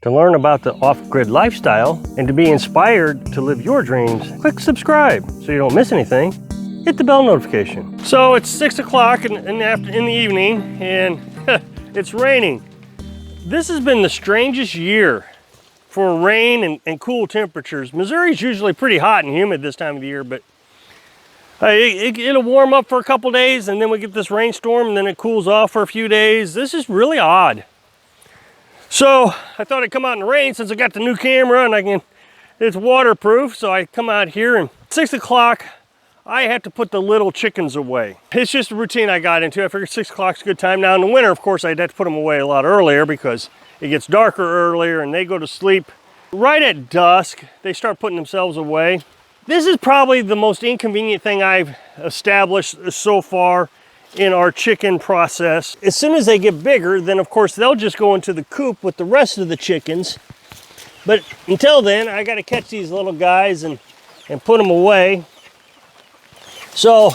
To learn about the off-grid lifestyle and to be inspired to live your dreams, click subscribe so you don't miss anything. Hit the bell notification. So it's 6 o'clock in the evening and it's raining. This has been the strangest year for rain and cool temperatures. Missouri's usually pretty hot and humid this time of the year, but it'll warm up for a couple days and then we get this rainstorm and then it cools off for a few days. This is really odd. So I thought I'd come out in the rain since I got the new camera and it's waterproof. So I come out here and 6 o'clock, I have to put the little chickens away. It's just a routine I got into. I figured 6 o'clock's a good time. Now in the winter, of course, I'd have to put them away a lot earlier because it gets darker earlier and they go to sleep right at dusk. They start putting themselves away. This is probably the most inconvenient thing I've established so far in our chicken process. As soon as they get bigger, then of course they'll just go into the coop with the rest of the chickens. But until then, I gotta catch these little guys and put them away. So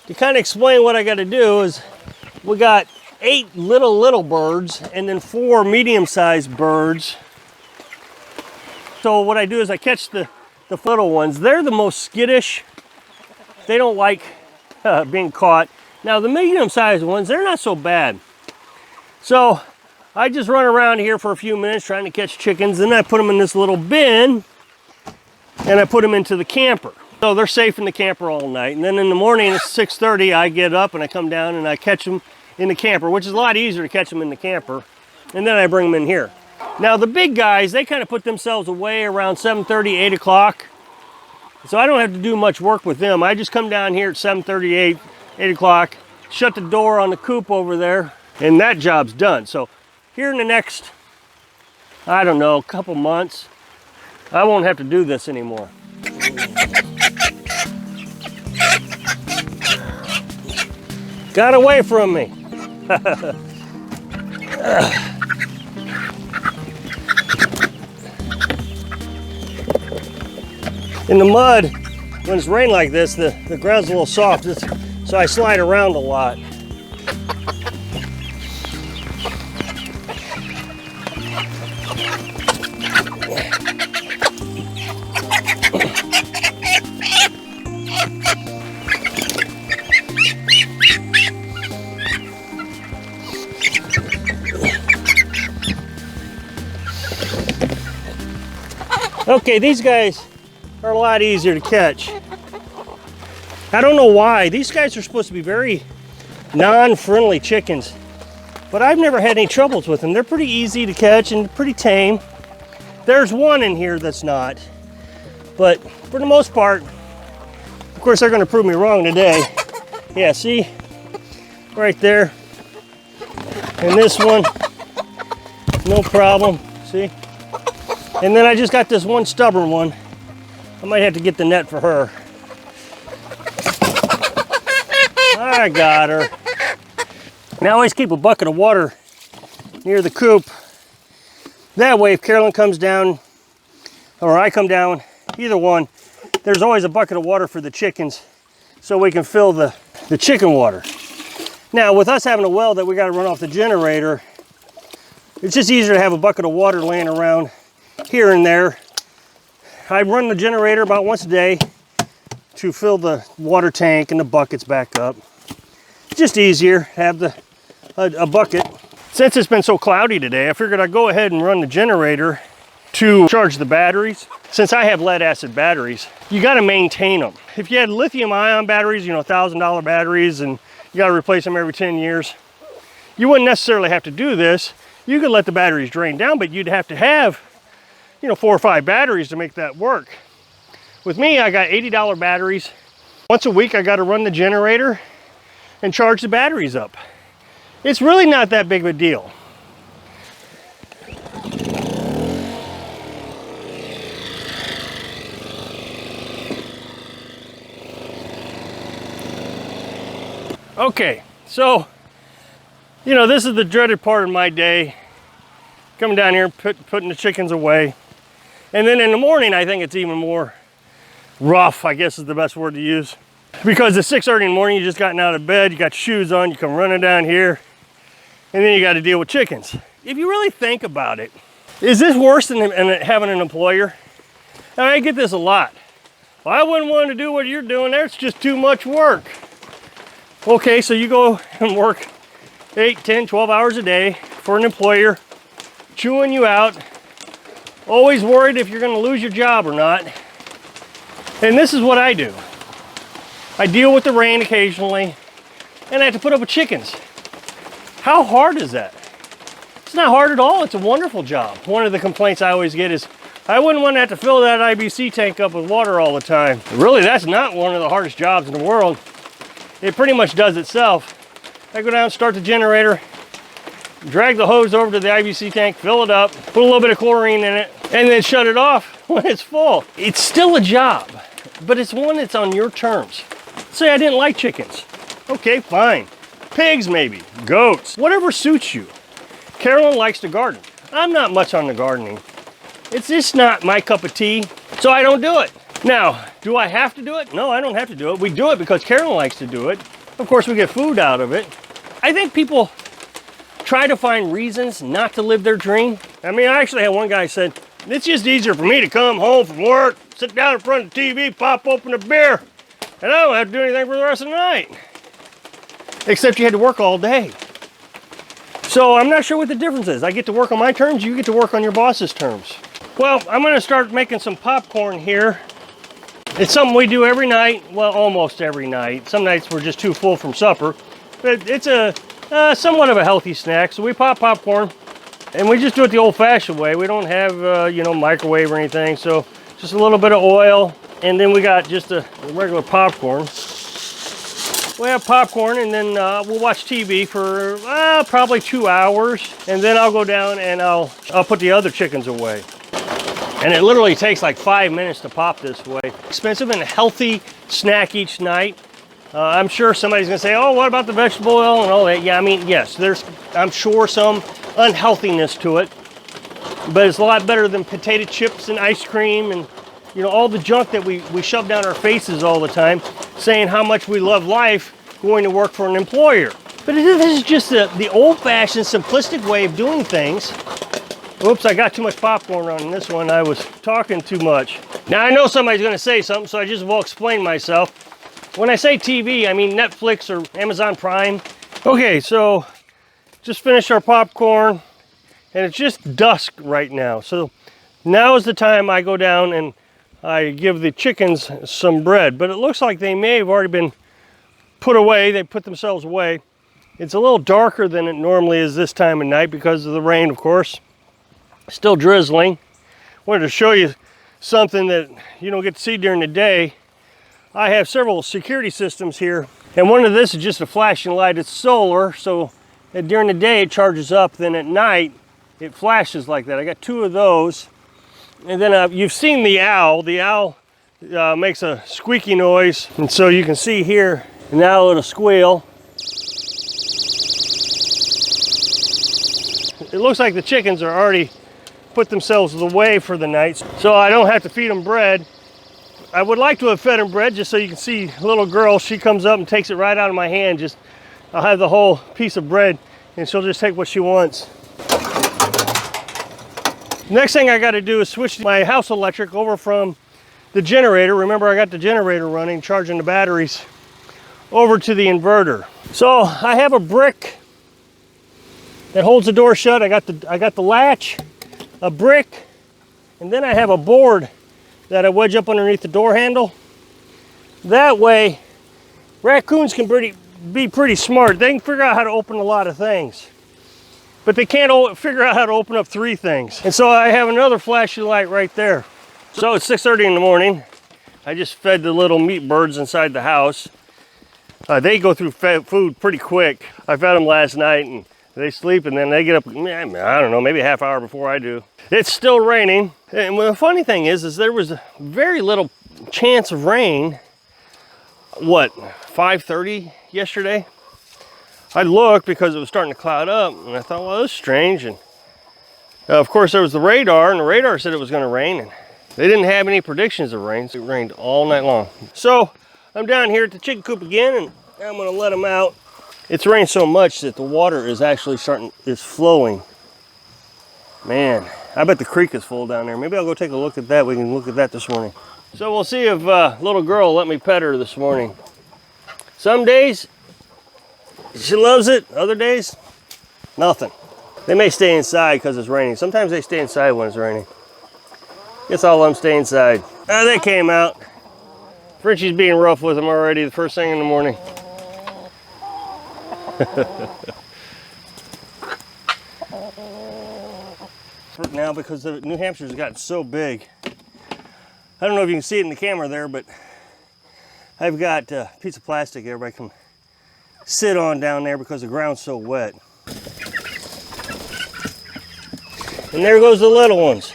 to kind of explain what I gotta do is we got 8 little birds and then 4 medium-sized birds. So what I do is I catch the little ones. They're the most skittish. They don't like being caught. Now the medium-sized ones, they're not so bad. So I just run around here for a few minutes trying to catch chickens. Then I put them in this little bin and I put them into the camper. So they're safe in the camper all night. And then in the morning at 6:30, I get up and I come down and I catch them in the camper, which is a lot easier to catch them in the camper. And then I bring them in here. Now the big guys, they kind of put themselves away around 7:30, 8 o'clock. So I don't have to do much work with them. I just come down here at 7:38, 8 o'clock, shut the door on the coop over there, and that job's done. So here in the next, I don't know, couple months, I won't have to do this anymore. Got away from me. In the mud, when it's rained like this, the ground's a little soft, so I slide around a lot. Okay, these guys are a lot easier to catch. I don't know why. These guys are supposed to be very non-friendly chickens, but I've never had any troubles with them. They're pretty easy to catch and pretty tame. There's one in here that's not, but for the most part, of course, they're gonna prove me wrong today. Yeah, see? Right there. And this one, no problem, see? And then I just got this one stubborn one. I might have to get the net for her. I got her. Now I always keep a bucket of water near the coop. That way if Carolyn comes down, or I come down, either one, there's always a bucket of water for the chickens so we can fill the chicken water. Now with us having a well that we gotta run off the generator, it's just easier to have a bucket of water laying around here and there. I run the generator about once a day to fill the water tank and the buckets back up. Just easier to have a bucket. Since it's been so cloudy today, I figured I'd go ahead and run the generator to charge the batteries. Since I have lead acid batteries, you got to maintain them. If you had lithium ion batteries, you know, $1,000 batteries, and you got to replace them every 10 years, you wouldn't necessarily have to do this. You could let the batteries drain down, but you'd have to have, you know, 4 or 5 batteries to make that work. With me, I got $80 batteries. Once a week, I got to run the generator and charge the batteries up. It's really not that big of a deal. Okay, so, you know, this is the dreaded part of my day. Coming down here, putting the chickens away. And then in the morning, I think it's even more rough, I guess is the best word to use. Because it's 6:30 in the morning, you just gotten out of bed, you got shoes on, you come running down here, and then you got to deal with chickens. If you really think about it, Is this worse than having an employer? I mean, I get this a lot. Well, I wouldn't want to do what you're doing there. It's just too much work. Okay, so you go and work 8, 10, 12 hours a day for an employer, chewing you out, always worried if you're going to lose your job or not. And this is what I do. I deal with the rain occasionally, and I have to put up with chickens. How hard is that? It's not hard at all. It's a wonderful job. One of the complaints I always get is, I wouldn't want to have to fill that IBC tank up with water all the time. Really, that's not one of the hardest jobs in the world. It pretty much does itself. I go down, start the generator, drag the hose over to the IBC tank, fill it up, put a little bit of chlorine in it, and then shut it off when it's full. It's still a job, but it's one that's on your terms. Say I didn't like chickens. Okay, fine. Pigs maybe, goats, whatever suits you. Carolyn likes to garden. I'm not much on the gardening. It's just not my cup of tea, so I don't do it. Now, do I have to do it? No, I don't have to do it. We do it because Carolyn likes to do it. Of course, we get food out of it. I think people try to find reasons not to live their dream. I mean, I actually had one guy said, it's just easier for me to come home from work, sit down in front of the TV, pop open a beer, and I don't have to do anything for the rest of the night. Except you had to work all day. So I'm not sure what the difference is. I get to work on my terms, you get to work on your boss's terms. Well, I'm gonna start making some popcorn here. It's something we do every night, well, almost every night. Some nights we're just too full from supper, but it's a somewhat of a healthy snack. So we pop popcorn, and we just do it the old-fashioned way. We don't have, you know, microwave or anything, so just a little bit of oil, and then we got just a regular popcorn. We have popcorn, and then we'll watch TV for probably 2 hours, and then I'll go down and I'll put the other chickens away. And it literally takes like 5 minutes to pop this way. Expensive and a healthy snack each night. I'm sure somebody's gonna say, oh, what about the vegetable oil and all that? Yeah, I mean, yes, there's, I'm sure, some unhealthiness to it, but it's a lot better than potato chips and ice cream and, you know, all the junk that we shove down our faces all the time, saying how much we love life going to work for an employer. But this is just the old-fashioned, simplistic way of doing things. Oops, I got too much popcorn on this one. I was talking too much. Now, I know somebody's going to say something, so I just will explain myself. When I say TV, I mean Netflix or Amazon Prime. Okay, so just finished our popcorn, and it's just dusk right now. So now is the time I go down and I give the chickens some bread. But it looks like they may have already been put away. They put themselves away. It's a little darker than it normally is this time of night because of the rain, of course. Still drizzling. Wanted to show you something that you don't get to see during the day. I have several security systems here, and one of this is just a flashing light. It's solar, so that during the day it charges up, then at night it flashes like that. I got 2 of those. And then you've seen the owl. The owl makes a squeaky noise, and so you can see here an owl at a squeal. It looks like the chickens are already put themselves away for the night, so I don't have to feed them bread. I would like to have fed them bread, just so you can see a little girl, she comes up and takes it right out of my hand. Just, I'll have the whole piece of bread, and she'll just take what she wants. Next thing I got to do is switch my house electric over from the generator. Remember, I got the generator running, charging the batteries, over to the inverter. So I have a brick that holds the door shut. I got the latch, a brick, and then I have a board that I wedge up underneath the door handle. That way, raccoons can be pretty smart. They can figure out how to open a lot of things, but they can't figure out how to open up 3 things. And so I have another flashing light right there. So it's 6:30 in the morning. I just fed the little meat birds inside the house. They go through food pretty quick. I fed them last night, and they sleep, and then they get up, I don't know, maybe a half hour before I do. It's still raining. And the funny thing is there was very little chance of rain, 5:30 yesterday? I looked because it was starting to cloud up, and I thought, well, that's strange. And of course, there was the radar, and the radar said it was going to rain, and they didn't have any predictions of rain, so it rained all night long. So I'm down here at the chicken coop again, and I'm going to let them out. It's rained so much that the water is actually is flowing. Man, I bet the creek is full down there. Maybe I'll go take a look at that. We can look at that this morning. So we'll see if little girl will let me pet her this morning. Some days she loves it, other days nothing. They may stay inside because it's raining. Sometimes they stay inside when it's raining. Guess I'll let them stay inside. They came out. Frenchie's being rough with them already the first thing in the morning. Now, because the New Hampshire's gotten so big, I don't know if you can see it in the camera there, but I've got a piece of plastic everybody can sit on down there because the ground's so wet. And there goes the little ones.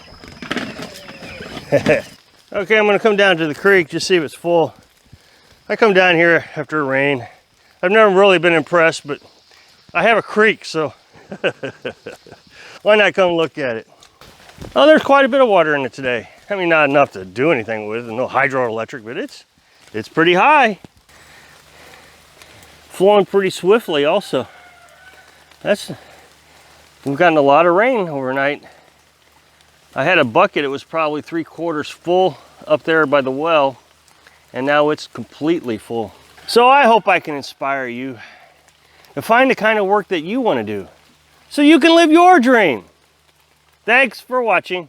Okay, I'm gonna come down to the creek, just see if it's full. I come down here after rain. I've never really been impressed, but I have a creek, so why not come look at it? Oh, there's quite a bit of water in it today. I mean, not enough to do anything with, no hydroelectric, but it's pretty high. Flowing pretty swiftly also. We've gotten a lot of rain overnight. I had a bucket, it was probably 3/4 full up there by the well, and now it's completely full. So I hope I can inspire you to find the kind of work that you want to do so you can live your dream. Thanks for watching.